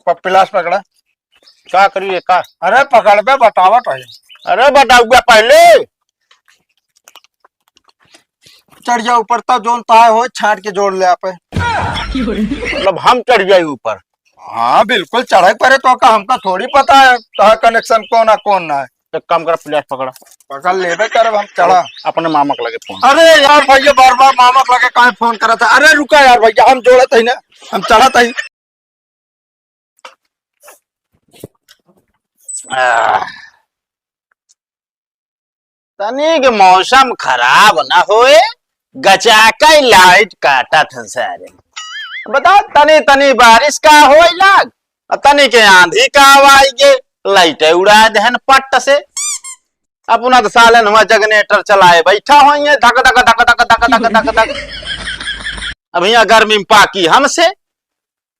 पिलास पकड़ा। क्या करिए का? अरे पकड़ पे बतावट है। अरे बताऊंगा पहले। चढ़ जा ऊपर तब जोन ता हो छाट के जोड़ ले आप। मतलब हम चढ़ जाए ऊपर? हाँ बिल्कुल चढ़े परे तो का हमका थोड़ी पता है तो कनेक्शन कौन है कौन ना है। एक काम कर, प्लेट पकड़ा। पकड़ लेबे कर हम चढ़ा। अपने मामा को लगे फोन। अरे यार भैया बार बार मामा को लगे कहाँ फोन करा था। अरे रुका यार भैया हम जोड़ा था ना, हम चढ़ा था। तनिक मौसम खराब ना होए, गचाका लाइट काटा था सारे। बताओ तनी तनी बारिश का हो लाग, तनी के आंधी का आवाज के लाइट उड़ा दहन पट्ट से। अपना तो सालन हुआ जगनेटर चलाए बैठा हो धक धक धक धक धक धक धक धक। अब यहाँ गर्मी में पाकी हमसे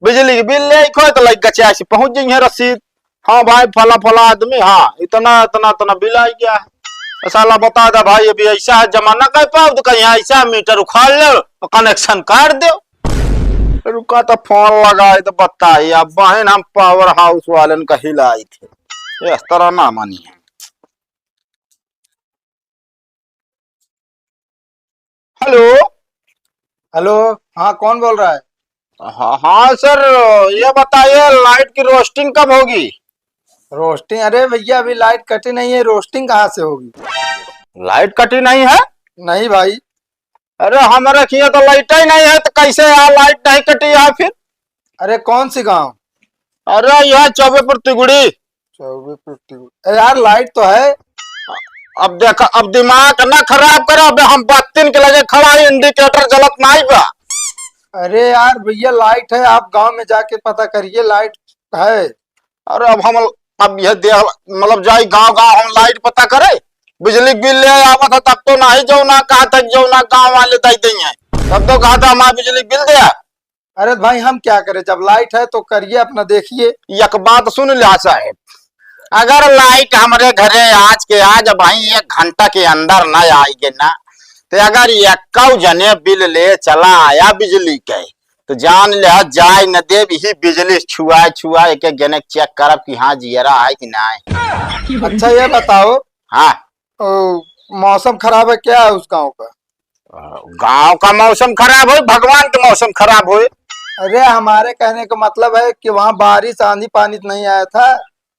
बिजली के बिल ले खो तो लाइट गचा से पहुंच जाइए रसीद। हाँ भाई फला फला आदमी, हाँ इतना इतना इतना बिल आ गया है। साला बता दा भाई अभी ऐसा है जमाना कह पाओ तो कहीं ऐसा मीटर उखाड़ लो कनेक्शन काट दो। रुका तो फोन लगाए तो बताइए अब बहन हम पावर हाउस वाले का हिलाई थे, इस तरह ना मानी है। हेलो हेलो, हाँ कौन बोल रहा है? हाँ हाँ सर, ये बताइए लाइट की रोस्टिंग कब होगी? रोस्टिंग? अरे भैया अभी लाइट कटी नहीं है, रोस्टिंग कहाँ से होगी? लाइट कटी नहीं है? नहीं भाई। अरे हमारे किए तो लाइट ही नहीं है तो कैसे यहाँ लाइट नहीं कटी है फिर? अरे कौन सी गांव? अरे यह चौबेपुर तिगुड़ी। यार लाइट तो है। अब देखा, अब दिमाग ना खराब करो, अब हम बत्तीन के लगे खड़ा इंडिकेटर जलत नहीं बा। अरे यार भैया लाइट है, आप गांव में जाके पता करिए लाइट है। अरे अब हम अब यह देख मतलब जाई गांव गांव हम लाइट पता करे, बिजली बिल ले आवत है तब तो नहीं जो ना कहा था जो ना गांव वाले दे देंगे, तब तो कहा था हमारा बिजली बिल दिया। अरे भाई हम क्या करें, जब लाइट है तो करिए अपना देखिए। एक बात सुन लिया साहब, अगर लाइट हमारे घरे आज के आज भाई 1 घंटा के अंदर न आएगी ना, तो अगर एक जने बिल ले चला आया बिजली के तो जान ले जाए न दे ही बिजली छुआ छुआ एक गने चेक करब कि हाँ जियरा है कि नहीं। अच्छा ये बताओ, हाँ मौसम खराब है क्या है उस गांव का? गांव का मौसम खराब हो, भगवान का मौसम खराब हो? अरे हमारे कहने का मतलब है कि वहाँ बारिश आंधी पानी तो नहीं आया था?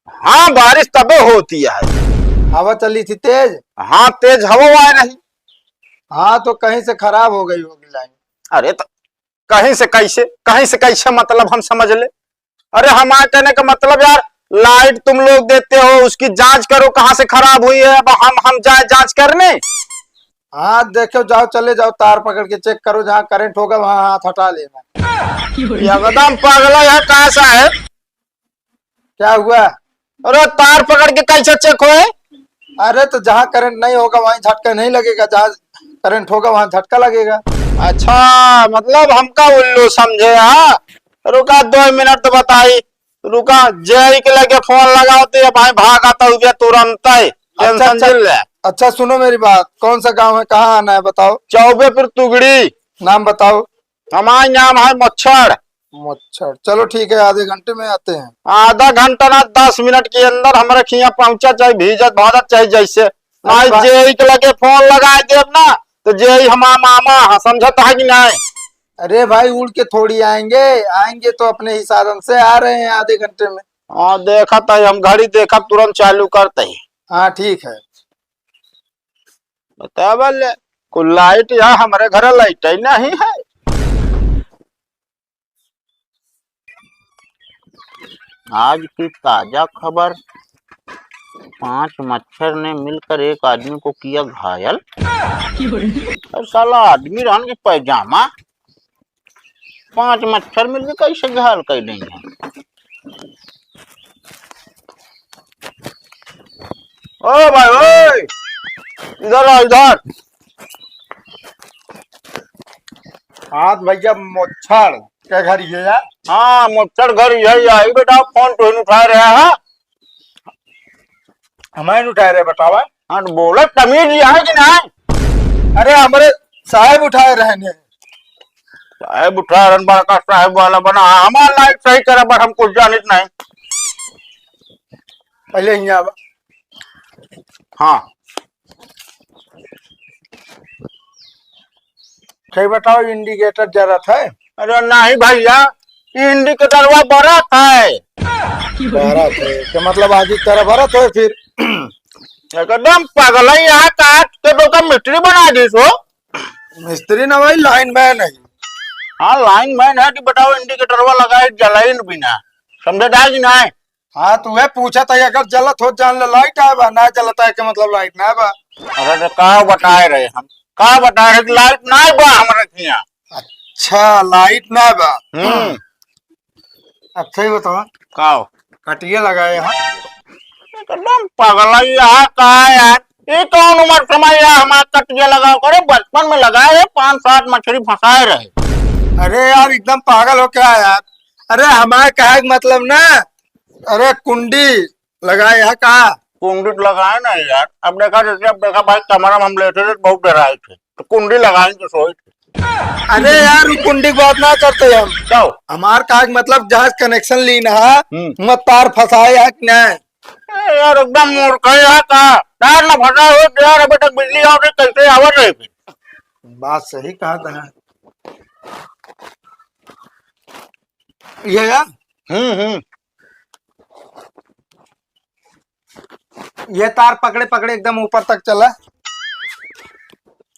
हाँ बारिश तबे होती है। हवा चली थी तेज? हाँ तेज हवा आए नहीं। हाँ तो कहीं से खराब हो गई होगी लाइन। अरे तो कहीं से कैसे मतलब हम समझ ले। अरे हमारे कहने का मतलब यार लाइट तुम लोग देते हो उसकी जांच करो कहाँ से खराब हुई है, अब हम जाए जांच करने। हाँ देखो जाओ, चले जाओ तार पकड़ के चेक करो, जहाँ करंट होगा वहाँ हाथ हटा लेना। एकदम पागल है कहाँ सा है? क्या हुआ? अरे तार पकड़ के कैसे चेक हो? अरे तो जहाँ करंट नहीं होगा वहीं झटका नहीं लगेगा, जहाँ करंट होगा वहाँ झटका लगेगा। अच्छा मतलब हमका उल्लू समझे? हाँ रुका 2 मिनट तो बताई, रुका जय के लगे फोन लगाते भाई भाग आता हुआ तुरंत ही। अच्छा सुनो मेरी बात, कौन सा गांव है, कहाँ आना है बताओ? चौबेपुर तुगड़ी। नाम बताओ। हमारा नाम है मच्छर। मच्छर, चलो ठीक है, आधे घंटे में आते हैं। आधा घंटा ना 10 मिनट के अंदर हमारे खिया पहुंचा चाहे भीजत भारत चाहे जैसे जे के लगे फोन लगाए देव ना तो जे हमारा मामा समझता है कि नहीं? अरे भाई उड़ के थोड़ी आएंगे, आएंगे तो अपने ही साधन से आ रहे हैं आधे घंटे में। हाँ देखा था हम, घड़ी देखा तुरंत चालू करते ही। हाँ ठीक है। बता बोले कोई लाइट यहाँ हमारे घर लाइट ही नहीं है। आज की ताजा खबर, 5 मच्छर ने मिलकर एक आदमी को किया घायल। और साला आदमी रहन के पैजामा, 5 मच्छर मिलकर कैसे घायल कर देंगे? ओ भाई ओए, इधर आ इधर। हाँ भैया मच्छर क्या घर ये यार? हाँ मच्छर घर यही आई बेटा, फोन तो उठा रहा है। हमें उठाए रहे बतावा। हाँ तो बोलो तमीज है कि नहीं? अरे हमारे साहब उठाए रहे हैं। साहेब उठा रन बड़ा साहेब वाला बना हमारा लाइट सही करे पर हम कुछ जानित नहीं। पहले यहाँ आवा। हाँ सही बताओ इंडिकेटर जरूरत है? अरे नहीं भैया इंडिकेटर वो बड़ा है भारत है क्या मतलब आज इस तरह भारत है फिर? एकदम पागल है यहाँ काट के तो मिस्त्री बना दी सो। मिस्त्री ना भाई लाइन मैन है। हाँ लाइन मैन है कि बताओ इंडिकेटर वो लगाए जलाइन बिना समझे कि नहीं। हाँ तू है पूछा था अगर जलत हो जान ले लाइट आए बा ना जलता है के मतलब लाइट ना बा। अरे का बताए रहे हम का बताए रहे लाइट ना बा हमारे यहाँ। अच्छा लाइट ना बा। अच्छा ही बताओ का कटिया लगाए यहाँ एकदम पागल है यहाँ का यार ये कौन उम्र समय हमारा कटिया लगाओ करे बचपन में लगाए 5-7 मछली फंसाए रहे। अरे यार एकदम पागल हो क्या यार? अरे हमारे कहा मतलब ना अरे कुंडी लगाए यहाँ कहा कुंडी लगाए ना यार। अब देखा भाई कमरा में हम लेटे थे बहुत डराए थे तो कुंडी लगाए तो सोए थे। अरे यार कुंडी की बात ना करते हम क्यों हमार कहा मतलब जहाज कनेक्शन ली ना मत तार फंसाए है कि नहीं? यार एकदम मूर्ख है यहाँ का तार ना फंसा हो यार अभी तक बिजली आ रही कैसे आवर रहे फिर। बात सही कहा था ये यार। ये तार पकड़े पकड़े एकदम ऊपर तक चला।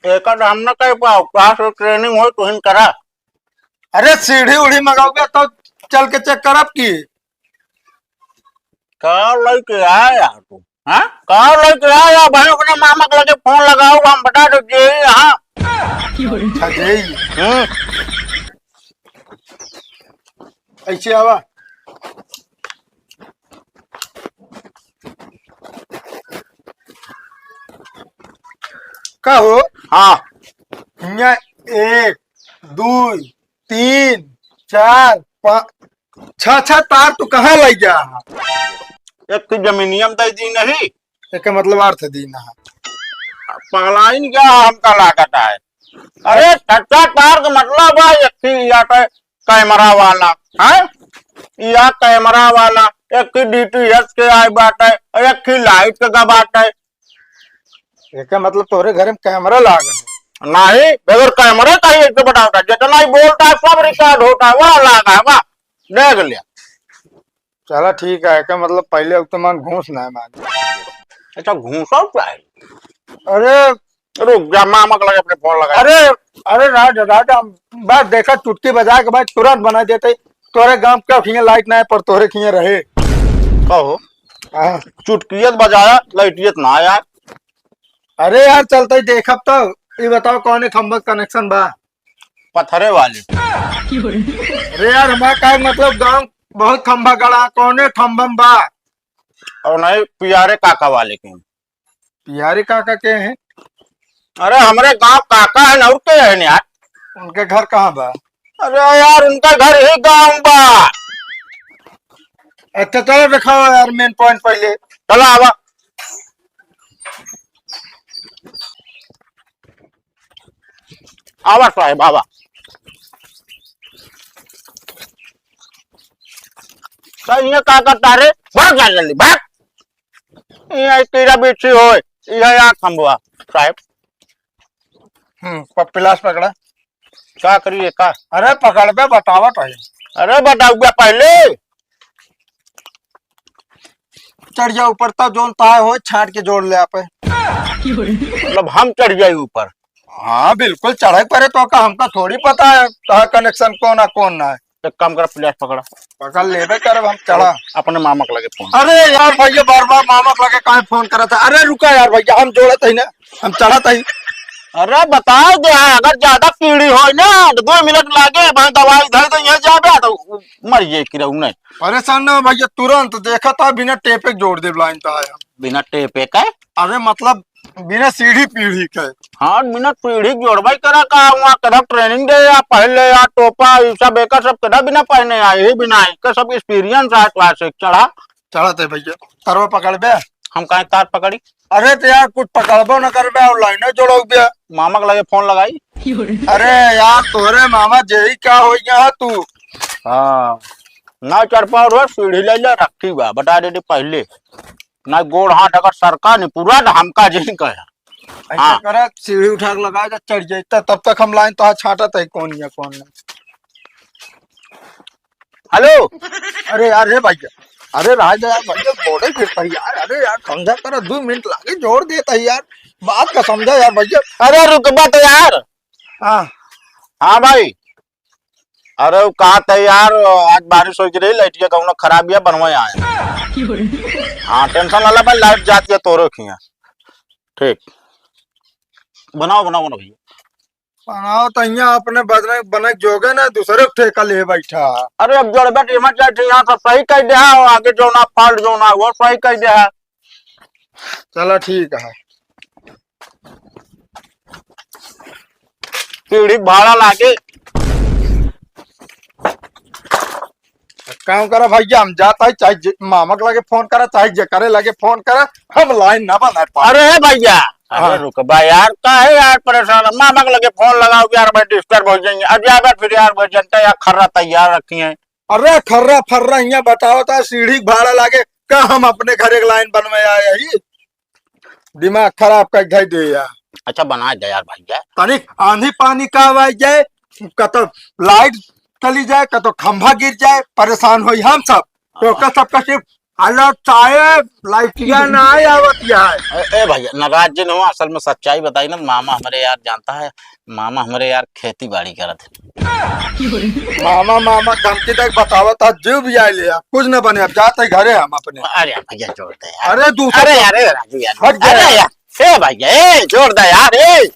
एक हमने कहीं पाओ क्लास ट्रेनिंग हो तो करा। अरे सीढ़ी उड़ी मंगाओगे तो चल के चेक करब की का लेके आया यार तू हाँ का लेके आया भाई अपने मामा के लगे फोन लगाओ हम बता दीजिए यहाँ। अच्छा जी ऐसे आवा का हो। हाँ यहाँ 1 2 3 4 5 6 तार तू कहाँ लग गया? एक की जमीनियम दे दी नहीं एक मतलब अर्थ दीना पगलाइन क्या हमका लागत है। अरे छठा तार का मतलब है एक की या कैमरा वाला है या कैमरा वाला एक की डीटीएच के आई बात है एक की लाइट का बात है। एक मतलब तोरे घर में कैमरा लागा है नहीं बगैर कैमरे का ही तो बताता जितना ही बोलता है सब रिकॉर्ड होता है वह लगा है वाह देख लिया। चला ठीक है क्या मतलब पहले अब तो मन घूस ना है मान। अच्छा घूसो क्या है? अरे रुक जा मामा के लगे अपने फोन लगा। अरे अरे राजा बात देखा चुटकी बजा के बाद तुरंत बना देते तोरे गांव क्या खिए लाइट ना है पर तोरे खिए रहे कहो हाँ। चुटकियत बजाया लाइटियत ना आया। अरे यार चलते ही देखब तो ये बताओ कौन खंबा कनेक्शन बा? पत्थरे वाले। अरे यार हमारा का मतलब गांव बहुत खंबा गड़ा कौने खंबम बा? और नहीं पियारे काका वाले के। पियारी काका के हैं? अरे हमारे गांव काका है और के है यार। उनके घर कहाँ बा? अरे यार उनका घर ही गांव बा। अच्छा चलो दिखाओ यार मेन पॉइंट पहले चलो आवा आवा साहेब आवा। ये का करता रे भाग जा जल्दी भाग ये तेरा बेची हो ये यहाँ खंबुआ साहेब। पिलास पकड़ा क्या करिए का? अरे पकड़ पे बतावा तो अरे बताओ पहले चढ़ जा ऊपर तब जोन तार हो छाट के जोड़ ले आप मतलब हम चढ़ जाए ऊपर। हाँ बिल्कुल चढ़े पड़े तो का हमका थोड़ी पता है तार कनेक्शन कौन ना है। एक काम कर प्लेस पकड़ा पकड़ लेबे कर हम चढ़ा अपने मामा के लगे फोन। अरे यार भैया बार बार मामा लगे कहा फोन करा था। अरे रुका यार भैया हम जोड़त ही ना हम चढ़त ही। अरे बताओ दे अगर ज्यादा कीड़ी हो ना तो 2 मिनट लागे भाई दवाई धर तो यहाँ जाबे तो मर जाए कि रहू नहीं। परेशान ना भैया तुरंत देखा था बिना टेपे जोड़ दे लाइन था बिना टेपे का। अरे मतलब बिना सीढ़ी पीढ़ी के। हाँ बिना पीढ़ी जोड़वाई करा का वहाँ कदा ट्रेनिंग दे या पहले या टोपा सब एक सब कदा बिना पहने आए ही बिना का सब एक्सपीरियंस है क्लासिक चढ़ा चढ़त है भैया तरवा पकड़ बे। हम कहे तार पकड़ी। अरे तो यार कुछ पकड़बो न करबे और लाइन जोड़ो बिया। मामा के लगे फोन लगाई। अरे यार तोरे मामा जेही क्या हो गया तू। हाँ ना चढ़ पाओ रो सीढ़ी ले जा रखी बा बता दे पहले ना गोड़ हाथ अगर सरका नहीं पूरा ना हमका जिन कहे। ऐसा हाँ। करा सीढ़ी उठा के लगा जा चढ़ जाता तब तक हम लाइन तो छाटा था कौन या कौन नहीं। हेलो अरे यार रे भैया अरे राजा यार भैया बोले फिर यार। अरे यार समझा कर 2 मिनट लागे जोड़ देता यार बात का समझा यार भैया। अरे रुक तो यार। हाँ हाँ भाई अरे वो कहा था यार आज बारिश हो रही लाइट का खराब है बनवाए आए। हाँ टेंशन वाला भाई लाइट जाती है तोरो खिया ठीक। बनाओ बनाओ बनाओ भैया। बनाओ तो यहाँ अपने बदने बने जोगे ना दूसरे को ठेका ले बैठा। अरे अब जोड़ बैठ यहाँ सब सही कह दे है आगे जो ना फॉल्ट जो ना वो सही कह दे है। चलो ठीक है। सीढ़ी भाड़ा लागे काम करा भैया हम जाता है चाहे मामा के लगे फोन करा चाहे जकरे लगे फोन करा हम लाइन ना बना पा। अरे भैया हाँ। अरे रुक भाई यार का है यार परेशान मामा के लगे फोन लगाओ यार भाई डिस्टर्ब हो जाएंगे। अब यार फिर यार भाई जनता यार खर्रा तैयार रखी है। अरे खर्रा फर्रा यहाँ बताओ था सीढ़ी भाड़ा लागे का हम अपने घर एक लाइन बनवे आए ही दिमाग खराब कर दे दे यार। अच्छा बना दे यार भैया। तनिक आंधी पानी का आवाज जाए कतो लाइट चली जाए कतो खंभा गिर जाए परेशान हो हम सब तो का सबका सिर्फ अलग चाहे लाइटिया ना आए आवतिया है। ए भैया नाराज जिन हो असल में सच्चाई बताई ना मामा हमारे यार जानता है मामा हमारे यार खेती बाड़ी करत है। मामा मामा धमकी तक बतावा था जीव भी आए ले कुछ न बने अब जाते घरे हम अपने। अरे भैया जोड़ दे यार। अरे दूसरा अरे यार राजू यार हट जा अरे यार ए भैया ए जोड़ दे यार ए